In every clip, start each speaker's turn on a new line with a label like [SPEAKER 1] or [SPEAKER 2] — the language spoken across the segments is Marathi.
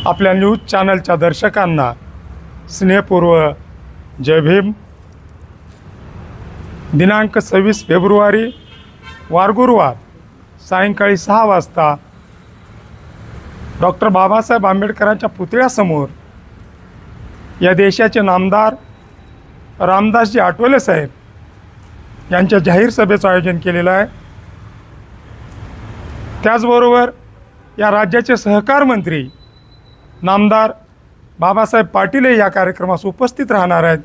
[SPEAKER 1] आपल्या न्यूज चॅनलच्या दर्शकांना स्नेहपूर्व जय भीम। दिनांक 26 फेब्रुवारी वार गुरुवार सायंकाळी 6 वाजता डॉक्टर बाबासाहेब आंबेडकरांच्या पुतळ्यासमोर या देशाचे नामदार रामदासजी आठवले साहेब यांच्या जाहीर सभेचं आयोजन केलेलं आहे। त्याचबरोबर या राज्याचे सहकार मंत्री नामदार बाबासाहेब पाटील या कार्यक्रमास उपस्थित राहणार आहेत,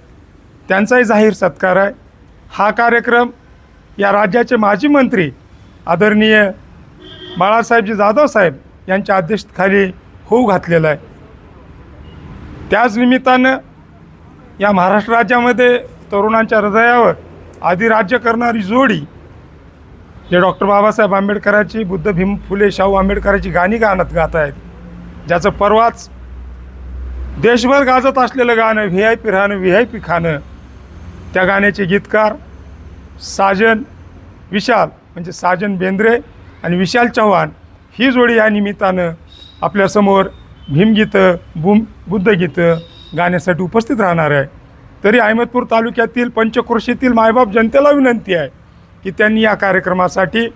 [SPEAKER 1] त्यांचाही जाहीर सत्कार आहे। हा कार्यक्रम या राज्याचे माजी मंत्री आदरणीय बाळासाहेबजी जाधव साहेब यांच्या अध्यक्षतेखाली होऊ घातलेला आहे। त्याच निमित्तानं या महाराष्ट्र राज्यामध्ये तरुणांच्या हृदयावर आदिराज्य करणारी जोडी जे डॉक्टर बाबासाहेब आंबेडकरांची, बुद्ध भीम फुले शाहू आंबेडकरांची गाणी गात आहेत, ज्याचं परवाच देशभर गाजत असलेलं गाणं VIP राहणं VIP खाणं, त्या गाण्याचे गीतकार साजन विशाल म्हणजे साजन बेंद्रे आणि विशाल चव्हाण ही जोडी या निमित्तानं आपल्यासमोर भीमगीतं बुद्धगीतं गाण्यासाठी उपस्थित राहणार आहे। तरी अहमदपूर तालुक्यातील पंचक्रोशीतील मायबाप जनतेला विनंती आहे की त्यांनी या कार्यक्रमासाठी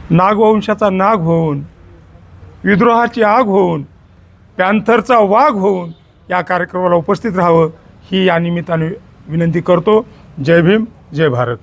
[SPEAKER 1] नागवंशाचा नाग होऊन, विद्रोहाची आग होऊन, पॅन्थरचा वाघ होऊन या कार्यक्रमाला उपस्थित राहावं ही या निमित्ताने विनंती करतो। जय भीम, जय भारत।